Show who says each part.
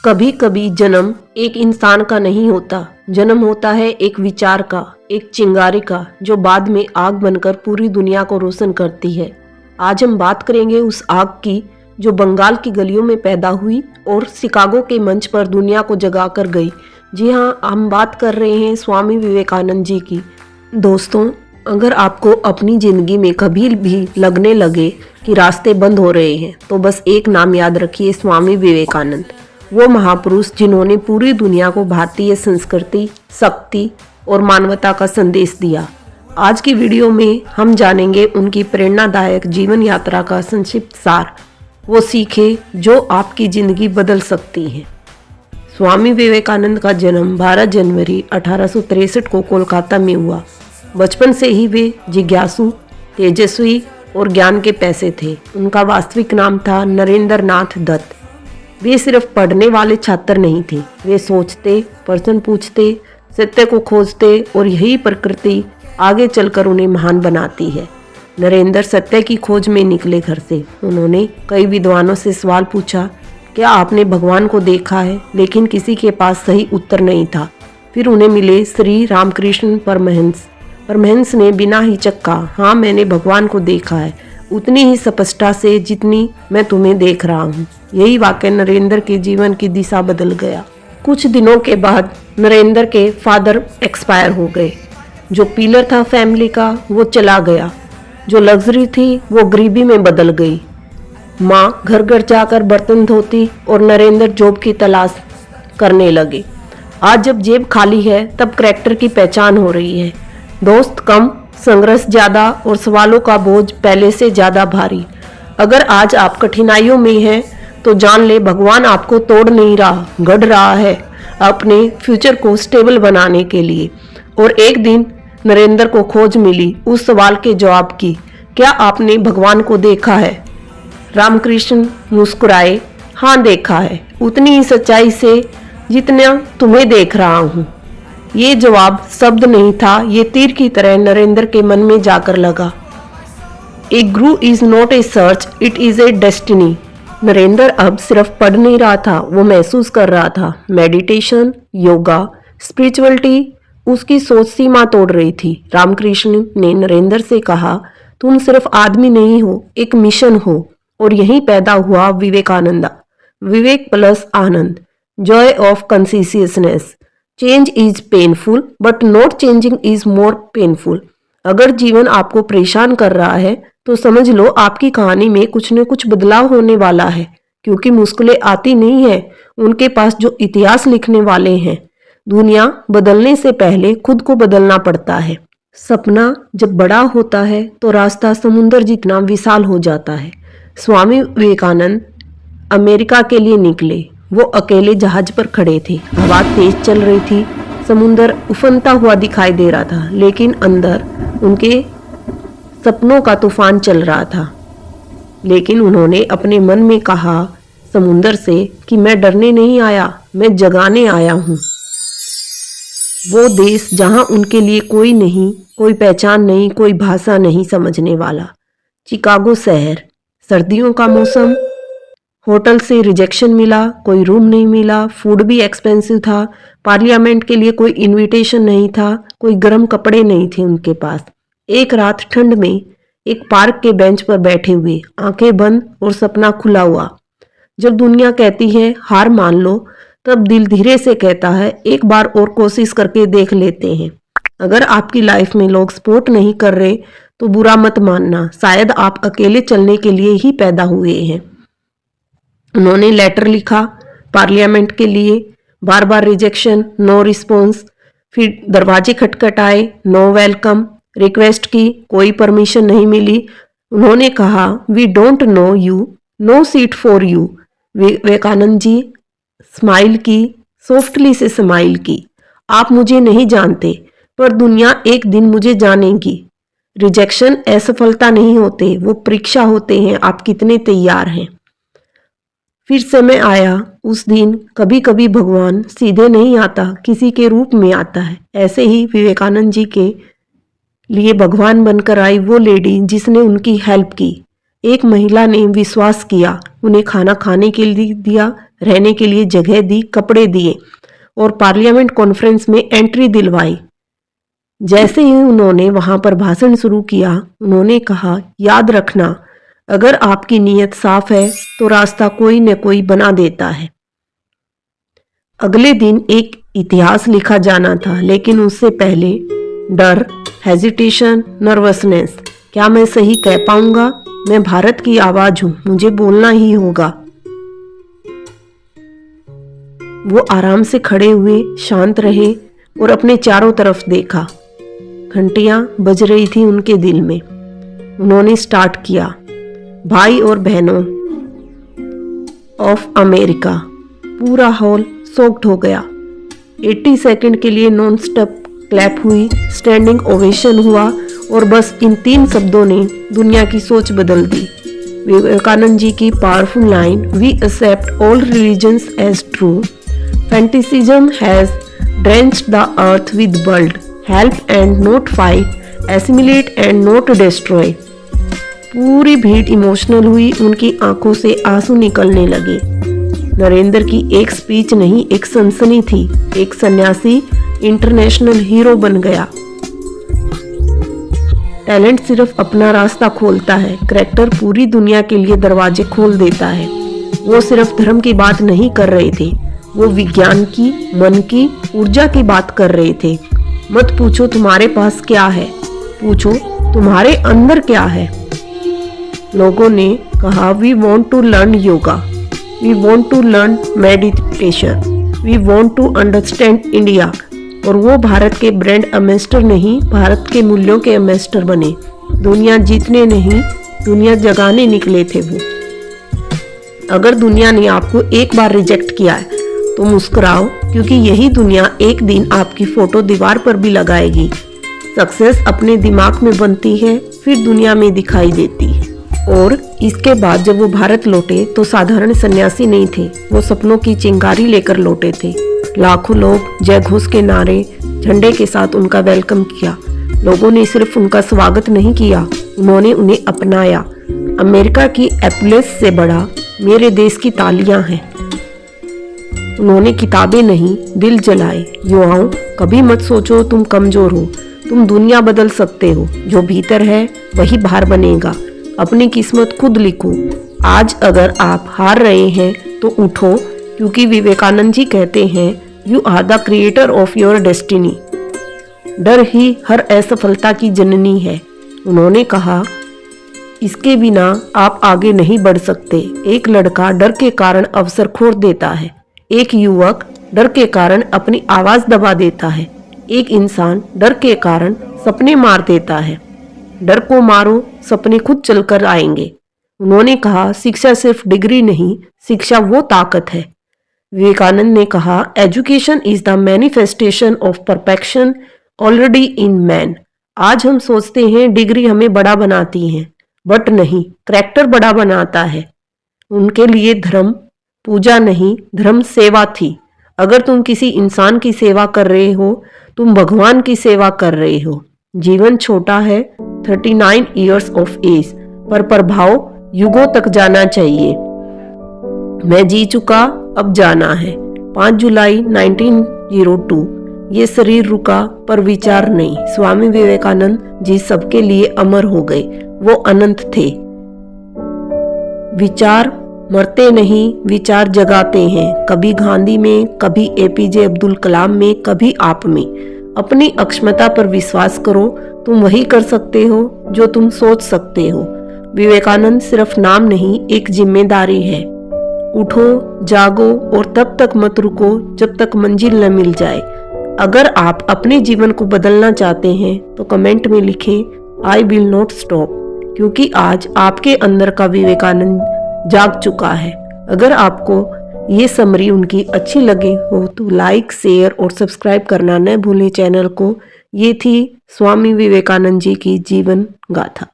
Speaker 1: कभी कभी जन्म एक इंसान का नहीं होता। जन्म होता है एक विचार का, एक चिंगारी का, जो बाद में आग बनकर पूरी दुनिया को रोशन करती है। आज हम बात करेंगे उस आग की जो बंगाल की गलियों में पैदा हुई और शिकागो के मंच पर दुनिया को जगाकर गई। जी हाँ, हम बात कर रहे हैं स्वामी विवेकानंद जी की। दोस्तों, अगर आपको अपनी जिंदगी में कभी भी लगने लगे कि रास्ते बंद हो रहे हैं तो बस एक नाम याद रखिए, स्वामी विवेकानंद। वो महापुरुष जिन्होंने पूरी दुनिया को भारतीय संस्कृति, शक्ति और मानवता का संदेश दिया। आज की वीडियो में हम जानेंगे उनकी प्रेरणादायक जीवन यात्रा का संक्षिप्त सार, वो सीखें जो आपकी जिंदगी बदल सकती हैं। स्वामी विवेकानंद का जन्म 12 जनवरी 1863 को कोलकाता में हुआ। बचपन से ही वे जिज्ञासु, तेजस्वी और ज्ञान के पैसे थे। उनका वास्तविक नाम था नरेंद्र नाथ दत्त। वे सिर्फ पढ़ने वाले छात्र नहीं थे, वे सोचते, प्रश्न पूछते, सत्य को खोजते और यही प्रकृति आगे चलकर उन्हें महान बनाती है। नरेंद्र सत्य की खोज में निकले घर से। उन्होंने कई विद्वानों से सवाल पूछा, क्या आपने भगवान को देखा है? लेकिन किसी के पास सही उत्तर नहीं था। फिर उन्हें मिले श्री रामकृष्ण परमहंस। परमहंस ने बिना हिचक कहा, हाँ, मैंने भगवान को देखा है, उतनी ही स्पष्टता से जितनी मैं तुम्हें देख रहा हूँ। यही वाक्य नरेंद्र के जीवन की दिशा बदल गया। कुछ दिनों के बाद नरेंद्र के फादर एक्सपायर हो गए। जो पिलर था फैमिली का वो चला गया। जो लग्जरी थी वो गरीबी में बदल गई। माँ घर घर जाकर बर्तन धोती और नरेंद्र जॉब की तलाश करने लगे। आज जब जेब खाली है तब करैक्टर की पहचान हो रही है। दोस्त कम, संघर्ष ज्यादा और सवालों का बोझ पहले से ज्यादा भारी। अगर आज आप कठिनाइयों में हैं तो जान ले, भगवान आपको तोड़ नहीं रहा, गढ़ रहा है अपने फ्यूचर को स्टेबल बनाने के लिए। और एक दिन नरेंद्र को खोज मिली उस सवाल के जवाब की, क्या आपने भगवान को देखा है? रामकृष्ण मुस्कुराए, हाँ देखा है, उतनी ही सच्चाई से जितना तुम्हें देख रहा हूँ। ये जवाब शब्द नहीं था, ये तीर की तरह नरेंद्र के मन में जाकर लगा। ए गुरु is not a search, it is a destiny. Narendra अब सिर्फ पढ़ नहीं रहा था, वो महसूस कर रहा था। मेडिटेशन, योगा, स्पिरिचुअलिटी उसकी सोच सीमा तोड़ रही थी। रामकृष्ण ने नरेंद्र से कहा, तुम सिर्फ आदमी नहीं हो, एक मिशन हो। और यहीं पैदा हुआ विवेकानंदा। विवेक प्लस आनंद, joy of consciousness. Change is painful but not changing is more painful. अगर जीवन आपको परेशान कर रहा है तो समझ लो आपकी कहानी में कुछ न कुछ बदलाव होने वाला है, क्योंकि मुश्किलें आती नहीं है, उनके पास जो इतिहास लिखने वाले हैं। दुनिया बदलने से पहले खुद को बदलना पड़ता है। सपना जब बड़ा होता है तो रास्ता समुंदर जितना विशाल हो जाता है। स्वामी विवेकानंद अमेरिका के लिए निकले। वो अकेले जहाज पर खड़े थे। हवा तेज चल रही थी, समुंदर उफनता हुआ दिखाई दे रहा था, लेकिन अंदर उनके सपनों का तूफान चल रहा था। लेकिन उन्होंने अपने मन में कहा समुंदर से कि मैं डरने नहीं आया, मैं जगाने आया हूँ। वो देश जहाँ उनके लिए कोई नहीं, कोई पहचान नहीं, कोई भाषा नहीं समझने वाला। शिकागो शहर, सर्दियों का मौसम। होटल से रिजेक्शन मिला, कोई रूम नहीं मिला, फूड भी एक्सपेंसिव था, पार्लियामेंट के लिए कोई इनविटेशन नहीं था, कोई गर्म कपड़े नहीं थे उनके पास। एक रात ठंड में एक पार्क के बेंच पर बैठे हुए, आंखें बंद और सपना खुला हुआ। जब दुनिया कहती है हार मान लो, तब दिल धीरे से कहता है एक बार और कोशिश करके देख लेते हैं। अगर आपकी लाइफ में लोग सपोर्ट नहीं कर रहे तो बुरा मत मानना, शायद आप अकेले चलने के लिए ही पैदा हुए हैं। उन्होंने लेटर लिखा पार्लियामेंट के लिए, बार बार रिजेक्शन, नो रिस्पॉन्स। फिर दरवाजे खटखटाए, नो वेलकम। रिक्वेस्ट की, कोई परमिशन नहीं मिली। उन्होंने कहा, we don't know you, no seat for you. Vivekananda ji smile की, सॉफ्टली से स्माइल की, आप मुझे नहीं जानते पर दुनिया एक दिन मुझे जानेगी। रिजेक्शन असफलता नहीं होते, वो परीक्षा होते हैं, आप कितने तैयार हैं। फिर समय आया उस दिन। कभी कभी भगवान सीधे नहीं आता, किसी के रूप में आता है। ऐसे ही विवेकानंद जी के लिए भगवान बनकर आई वो लेडी जिसने उनकी हेल्प की। एक महिला ने विश्वास किया उन्हें खाना खाने के लिए दिया, रहने के लिए जगह दी, कपड़े दिए और पार्लियामेंट कॉन्फ्रेंस में एंट्री दिलवाई। जैसे ही उन्होंने वहां पर भाषण शुरू किया, उन्होंने कहा, याद रखना, अगर आपकी नीयत साफ है तो रास्ता कोई न कोई बना देता है। अगले दिन एक इतिहास लिखा जाना था, लेकिन उससे पहले डर, हेजिटेशन, नर्वसनेस। क्या मैं सही कह पाऊंगा? मैं भारत की आवाज हूं, मुझे बोलना ही होगा। वो आराम से खड़े हुए, शांत रहे और अपने चारों तरफ देखा। घंटियां बज रही थी उनके दिल में। उन्होंने स्टार्ट किया, भाई और बहनों ऑफ अमेरिका। पूरा हॉल सोक्ड हो गया। 80 सेकंड के लिए नॉन स्टॉप क्लैप हुई, स्टैंडिंग ओवेशन हुआ और बस इन 3 शब्दों ने दुनिया की सोच बदल दी। विवेकानंद जी की powerful line, we accept all religions as true, fanaticism has drenched the earth with blood, help and not fight, assimilate and not destroy. पूरी भीड़ इमोशनल हुई, उनकी आंखों से आंसू निकलने लगे। नरेंद्र की एक स्पीच नहीं, एक सनसनी थी। एक सन्यासी इंटरनेशनल हीरो बन गया। टैलेंट सिर्फ अपना रास्ता खोलता है, करैक्टर पूरी दुनिया के लिए दरवाजे खोल देता है। वो सिर्फ धर्म की बात नहीं कर रहे थे, वो विज्ञान की, मन की, ऊर्जा की बात कर रहे थे। मत पूछो तुम्हारे पास क्या है, पूछो तुम्हारे अंदर क्या है। लोगों ने कहा, we want to learn yoga, we want to learn meditation, we want to understand India. और वो भारत के ब्रांड एम्बेसडर नहीं, भारत के मूल्यों के एम्बेसडर बने। दुनिया जीतने नहीं, दुनिया जगाने निकले थे वो। अगर दुनिया ने आपको एक बार रिजेक्ट किया है तो मुस्कुराओ, क्योंकि यही दुनिया एक दिन आपकी फोटो दीवार पर भी लगाएगी। सक्सेस अपने दिमाग में बनती है, फिर दुनिया में दिखाई देती है। और इसके बाद जब वो भारत लौटे तो साधारण सन्यासी नहीं थे, वो सपनों की चिंगारी लेकर लौटे थे। लाखों लोग जय घोष के नारे, झंडे के साथ उनका वेलकम किया। लोगों ने सिर्फ उनका स्वागत नहीं किया, उन्होंने उन्हें अपनाया। अमेरिका की एप्लेस से बड़ा मेरे देश की तालियां हैं। उन्होंने किताबें नहीं, दिल जलाए। युवाओं, कभी मत सोचो तुम कमजोर हो, तुम दुनिया बदल सकते हो। जो भीतर है वही बाहर बनेगा। अपनी किस्मत खुद लिखो। आज अगर आप हार रहे हैं तो उठो, क्योंकि विवेकानंद जी कहते हैं, you are the creator of your destiny. डर ही हर असफलता की जननी है। उन्होंने कहा, इसके बिना आप आगे नहीं बढ़ सकते। एक लड़का डर के कारण अवसर खो देता है, एक युवक डर के कारण अपनी आवाज दबा देता है, एक इंसान डर के कारण सपने मार देता है। डर को मारो, सपने खुद चलकर आएंगे। उन्होंने कहा, शिक्षा सिर्फ डिग्री नहीं, शिक्षा वो ताकत है। विवेकानंद ने कहा, education is the manifestation of perfection already in man. आज हम सोचते हैं डिग्री हमें बड़ा बनाती है, बट नहीं, करैक्टर बड़ा बनाता है। उनके लिए धर्म पूजा नहीं, धर्म सेवा थी। अगर तुम किसी इंसान की सेवा कर रहे हो, तुम भगवान की सेवा कर रहे हो। जीवन छोटा है, 39 इयर्स ऑफ एज, पर प्रभाव युगों तक जाना चाहिए। मैं जी चुका, अब जाना है। 5 जुलाई 1902। ये शरीर रुका पर विचार नहीं। स्वामी विवेकानंद जी सबके लिए अमर हो गए, वो अनंत थे। विचार मरते नहीं, विचार जगाते हैं। कभी गांधी में, कभी एपीजे अब्दुल कलाम में, कभी आप में। अपनी अक्षमता पर विश्वास करो, तुम वही कर सकते हो जो तुम सोच सकते हो। विवेकानंद सिर्फ नाम नहीं, एक जिम्मेदारी है। उठो, जागो और तब तक मत रुको जब तक मंजिल न मिल जाए। अगर आप अपने जीवन को बदलना चाहते हैं तो कमेंट में लिखें, आई विल नॉट स्टॉप, क्योंकि आज आपके अंदर का विवेकानंद जाग चुका है। अगर आपको ये समरी उनकी अच्छी लगे हो तो लाइक, शेयर और सब्सक्राइब करना न भूलें चैनल को। ये थी स्वामी विवेकानंद जी की जीवन गाथा।